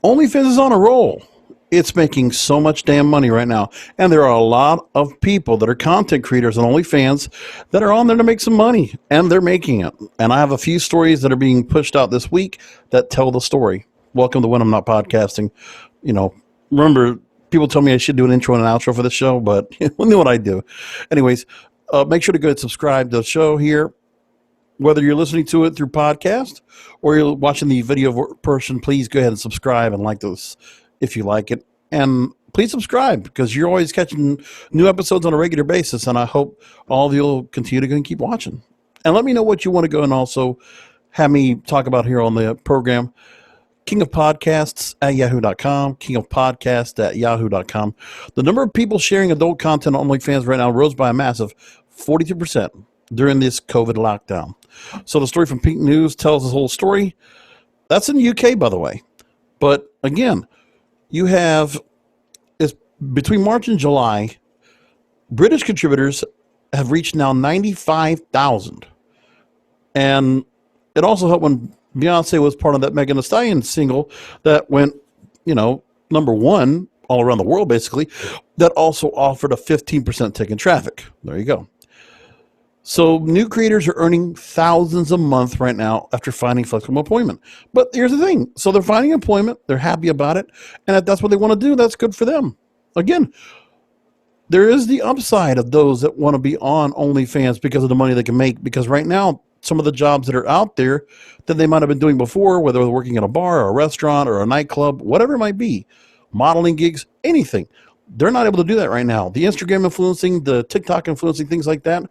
OnlyFans is on a roll. It's making so much damn money right now. And there are a lot of people that are content creators on OnlyFans that are on there to make some money, and they're making it. And I have a few stories that are being pushed out this week that tell the story. Welcome to When I'm Not Podcasting. You know, remember, people tell me I should do an intro and an outro for the show, but you know what I do. Anyways, make sure to go and subscribe to the show here. Whether you're listening to it through podcast or you're watching the video person, please go ahead and subscribe and like those if you like it. And please subscribe because you're always catching new episodes on a regular basis. And I hope all of you will continue to go and keep watching. And let me know what you want to go and also have me talk about here on the program. King of Podcasts at yahoo.com, King of Podcasts at yahoo.com. The number of people sharing adult content on OnlyFans right now rose by a massive 42% during this COVID lockdown. So the story from Pink News tells this whole story. That's in the UK, by the way. But again, you have, it's between March and July, British contributors have reached now 95,000. And it also helped when Beyonce was part of that Megan Thee Stallion single that went, number one all around the world, basically, that also offered a 15% tick in traffic. There you go. So new creators are earning thousands a month right now after finding flexible employment. But here's the thing. So they're finding employment. They're happy about it. And if that's what they want to do, that's good for them. Again, there is the upside of those that want to be on OnlyFans because of the money they can make. Because right now, some of the jobs that are out there that they might have been doing before, whether they're working at a bar or a restaurant or a nightclub, whatever it might be, modeling gigs, anything, they're not able to do that right now. The Instagram influencing, the TikTok influencing, things like that,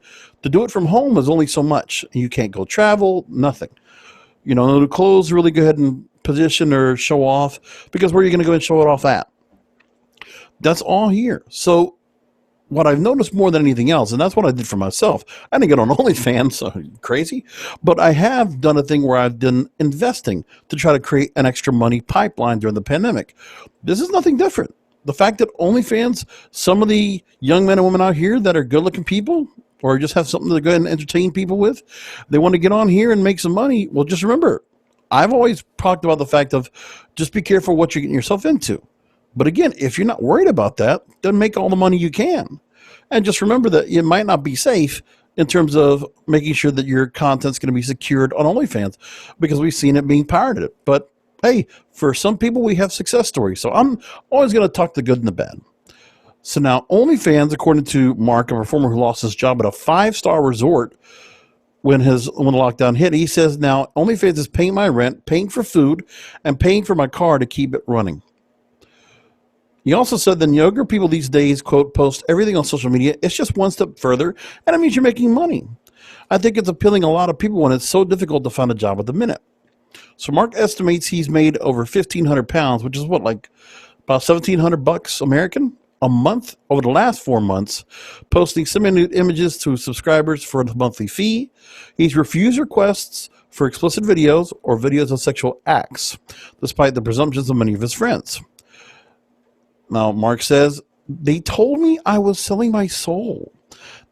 to do it from home is only so much. You can't go travel, nothing. The clothes really go ahead and position or show off because where are you going to go and show it off at? That's all here. So what I've noticed more than anything else, and that's what I did for myself, I didn't get on OnlyFans, so crazy, but I have done a thing where I've done investing to try to create an extra money pipeline during the pandemic. This is nothing different. The fact that OnlyFans, some of the young men and women out here that are good-looking people or just have something to go ahead and entertain people with, they want to get on here and make some money. Well, just remember, I've always talked about the fact of just be careful what you're getting yourself into. But again, if you're not worried about that, then make all the money you can. And just remember that it might not be safe in terms of making sure that your content's going to be secured on OnlyFans because we've seen it being pirated. But hey, for some people, we have success stories. So I'm always going to talk the good and the bad. So now OnlyFans, according to Mark, a performer who lost his job at a 5-star resort when the lockdown hit, he says now OnlyFans is paying my rent, paying for food, and paying for my car to keep it running. He also said that younger people these days, quote, post everything on social media. It's just one step further, and it means you're making money. I think it's appealing a lot of people when it's so difficult to find a job at the minute. So Mark estimates he's made over 1,500 pounds, which is about $1,700 American a month over the last 4 months, posting semi-nude images to subscribers for the monthly fee. He's refused requests for explicit videos or videos of sexual acts, despite the presumptions of many of his friends. Now, Mark says, they told me I was selling my soul.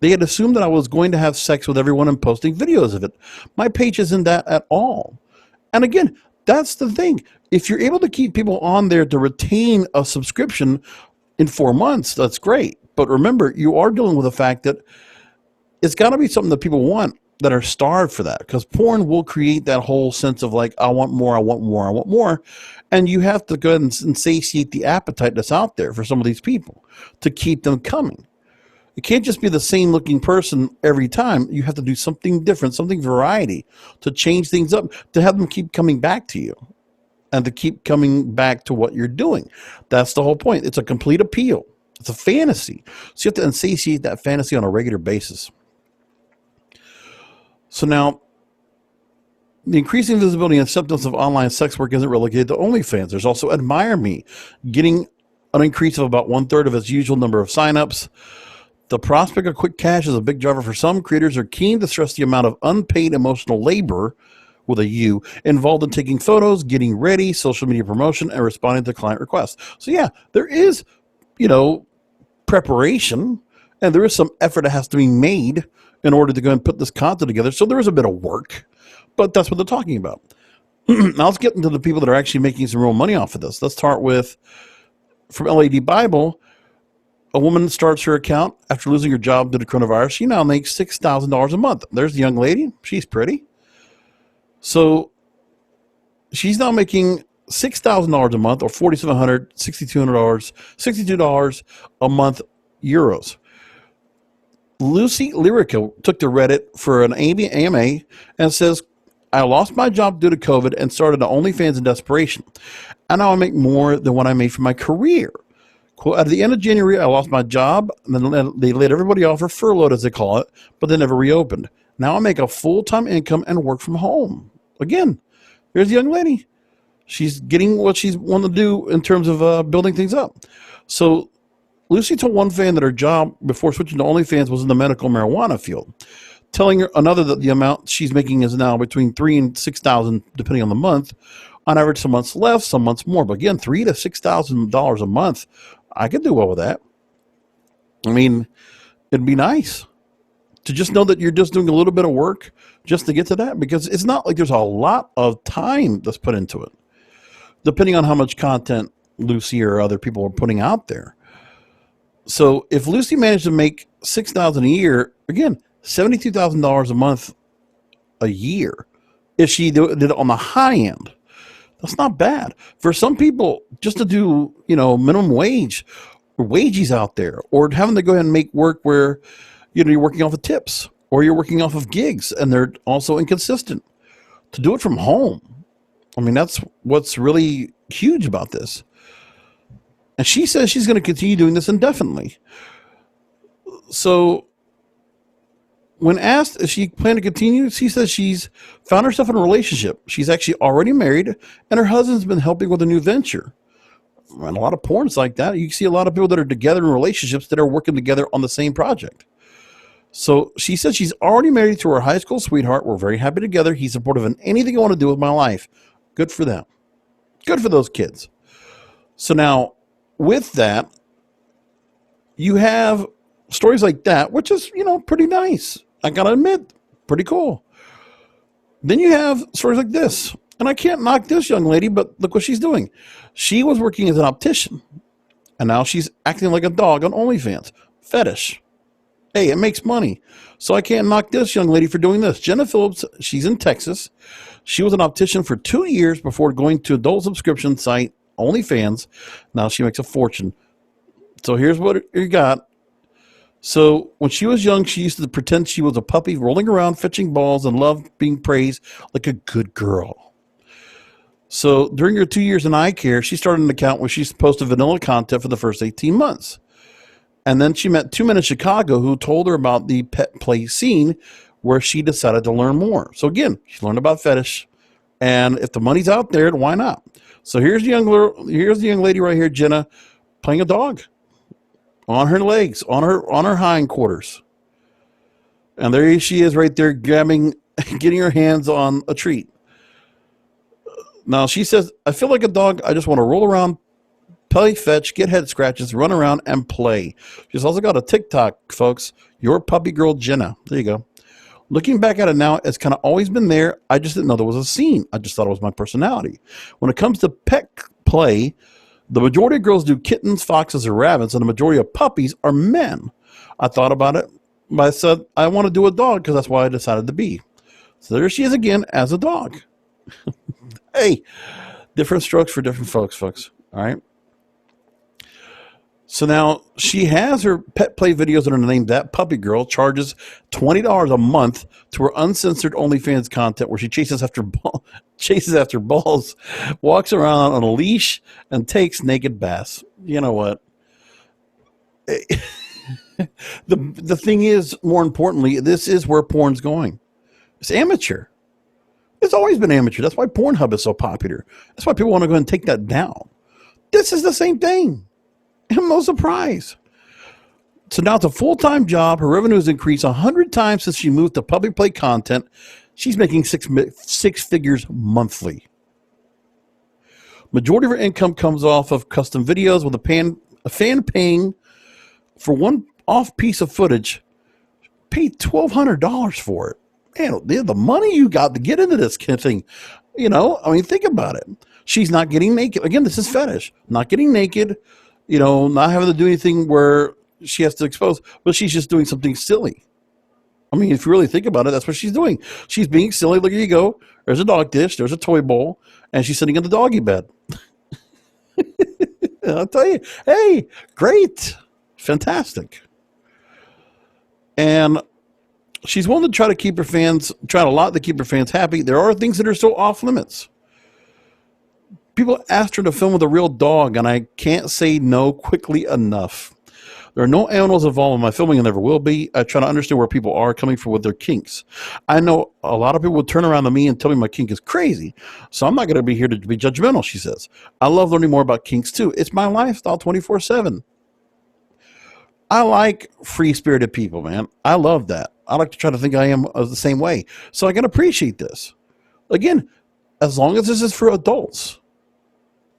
They had assumed that I was going to have sex with everyone and posting videos of it. My page isn't that at all. And again, that's the thing. If you're able to keep people on there to retain a subscription in 4 months, that's great. But remember, you are dealing with the fact that it's got to be something that people want, that are starved for that. Because porn will create that whole sense of like, I want more, I want more, I want more. And you have to go ahead and satiate the appetite that's out there for some of these people to keep them coming. It can't just be the same looking person every time. You have to do something different, something variety to change things up, to have them keep coming back to you and to keep coming back to what you're doing. That's the whole point. It's a complete appeal. It's a fantasy. So you have to insatiate that fantasy on a regular basis. So now, the increasing visibility and acceptance of online sex work isn't relegated to OnlyFans. There's also Admire Me, getting an increase of about 1/3 of its usual number of signups. The prospect of quick cash is a big driver for some. Creators are keen to stress the amount of unpaid emotional labor, with a U, involved in taking photos, getting ready, social media promotion, and responding to client requests. So yeah, there is, preparation, and there is some effort that has to be made in order to go and put this content together. So there is a bit of work, but that's what they're talking about. Now let's get into the people that are actually making some real money off of this. Let's start with, from LadyBible, a woman starts her account after losing her job due to coronavirus. She now makes $6,000 a month. There's the young lady. She's pretty. So she's now making $6,000 a month, or $4,700, $6,200, $62 a month euros. Lucy Lyrica took to Reddit for an AMA and says, I lost my job due to COVID and started an OnlyFans in desperation. And now I make more than what I made from my career. Quote, at the end of January, I lost my job, and then they laid everybody off, or furloughed as they call it, but they never reopened. Now I make a full-time income and work from home. Again, here's the young lady. She's getting what she's wanted to do in terms of building things up. So Lucy told one fan that her job before switching to OnlyFans was in the medical marijuana field, telling her another that the amount she's making is now between $3,000 and $6,000, depending on the month. On average, some months less, some months more. But again, $3,000 to $6,000 a month, I could do well with that. I mean, it'd be nice to just know that you're just doing a little bit of work just to get to that, because it's not like there's a lot of time that's put into it, depending on how much content Lucy or other people are putting out there. So if Lucy managed to make $6,000 a year, again, $72,000 a month a year, if she did it on the high end, that's not bad. For some people, just to do, minimum wage, or wages out there, or having to go ahead and make work where, you're working off of tips, or you're working off of gigs, and they're also inconsistent. To do it from home, I mean, that's what's really huge about this. And she says she's going to continue doing this indefinitely. So when asked if she planned to continue, she says she's found herself in a relationship. She's actually already married, and her husband's been helping with a new venture. And a lot of porn's like that. You see a lot of people that are together in relationships that are working together on the same project. So she says she's already married to her high school sweetheart. We're very happy together. He's supportive in anything I want to do with my life. Good for them. Good for those kids. So now, with that, you have stories like that, which is, pretty nice. I got to admit, pretty cool. Then you have stories like this. And I can't knock this young lady, but look what she's doing. She was working as an optician, and now she's acting like a dog on OnlyFans. Fetish. Hey, it makes money. So I can't knock this young lady for doing this. Jenna Phillips, she's in Texas. She was an optician for 2 years before going to adult subscription site OnlyFans. Now she makes a fortune. So here's what you got. So when she was young, she used to pretend she was a puppy rolling around, fetching balls, and loved being praised like a good girl. So during her 2 years in eye care, she started an account where she posted vanilla content for the first 18 months. And then she met two men in Chicago who told her about the pet play scene, where she decided to learn more. So again, she learned about fetish. And if the money's out there, why not? So here's the young lady right here, Jenna, playing a dog on her legs, on her hindquarters. And there she is right there getting her hands on a treat. Now she says, I feel like a dog. I just want to roll around, play fetch, get head scratches, run around, and play. She's also got a TikTok, folks. Your puppy girl, Jenna. There you go. Looking back at it now, it's kind of always been there. I just didn't know there was a scene. I just thought it was my personality. When it comes to pet play, the majority of girls do kittens, foxes, or rabbits, and the majority of puppies are men. I thought about it, but I said, I want to do a dog because that's why I decided to be. So there she is again as a dog. Hey, different strokes for different folks. All right. So now she has her pet play videos under the name That Puppy Girl, charges $20 a month to her uncensored OnlyFans content, where she chases after balls, walks around on a leash, and takes naked baths. You know what? The thing is, more importantly, this is where porn's going. It's amateur. It's always been amateur. That's why Pornhub is so popular. That's why people want to go ahead and take that down. This is the same thing. I'm no surprise. So now it's a full-time job. Her revenue has increased 100 times since she moved to public play content. She's making six figures monthly. Majority of her income comes off of custom videos, with a fan paying for one off piece of footage, paid $1,200 for it. Man, the money you got to get into this kind of thing, I mean, think about it. She's not getting naked. Again, this is fetish. Not getting naked, not having to do anything where she has to expose, but she's just doing something silly. I mean, if you really think about it, that's what she's doing. She's being silly. Look, here you go. There's a dog dish. There's a toy bowl. And she's sitting in the doggy bed. I'll tell you, hey, great. Fantastic. And she's willing to try to keep her fans, trying a lot to keep her fans happy. There are things that are still off limits. People asked her to film with a real dog, and I can't say no quickly enough. There are no animals involved in my filming and never will be. I try to understand where people are coming from with their kinks. I know a lot of people would turn around to me and tell me my kink is crazy, so I'm not going to be here to be judgmental, she says. I love learning more about kinks, too. It's my lifestyle 24/7. I like free-spirited people, man. I love that. I like to try to think I am the same way, so I can appreciate this. Again, as long as this is for adults.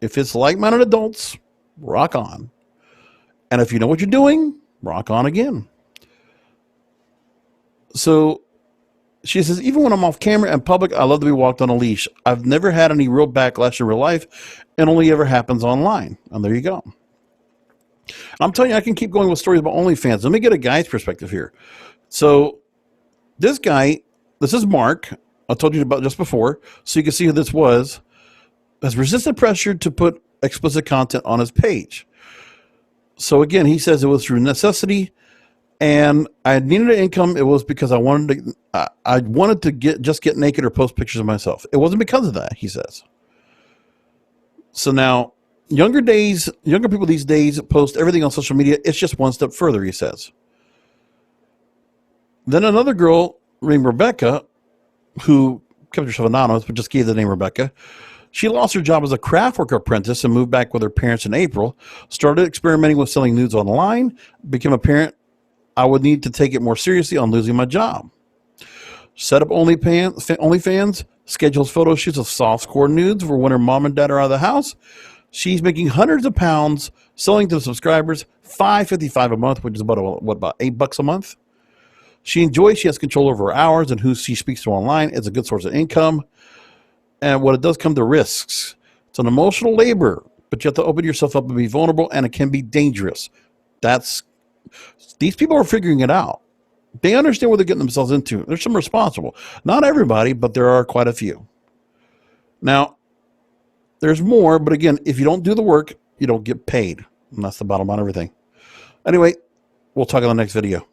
If it's like-minded adults, rock on. And if you know what you're doing, rock on again. So she says, even when I'm off camera and public, I love to be walked on a leash. I've never had any real backlash in real life. It only ever happens online. And there you go. I'm telling you, I can keep going with stories about OnlyFans. Let me get a guy's perspective here. So this guy, this is Mark. I told you about just before, so you can see who this was, has resisted pressure to put explicit content on his page. So again, he says it was through necessity, and I needed an income. It was because I wanted to get naked or post pictures of myself. It wasn't because of that, he says. So now, younger people these days post everything on social media. It's just one step further, he says. Then another girl named Rebecca, who kept herself anonymous but just gave the name Rebecca. She lost her job as a craft worker apprentice and moved back with her parents in April, started experimenting with selling nudes online, became apparent I would need to take it more seriously on losing my job. Set up OnlyFans, schedules photo shoots of softcore nudes for when her mom and dad are out of the house. She's making hundreds of pounds, selling to subscribers, $5.55 a month, which is about $8 a month. She has control over her hours and who she speaks to online. It's a good source of income. And what it does come to risks. It's an emotional labor, but you have to open yourself up and be vulnerable, and it can be dangerous. These people are figuring it out. They understand what they're getting themselves into. There's some responsible. Not everybody, but there are quite a few. Now, there's more, but again, if you don't do the work, you don't get paid. And that's the bottom line of everything. Anyway, we'll talk in the next video.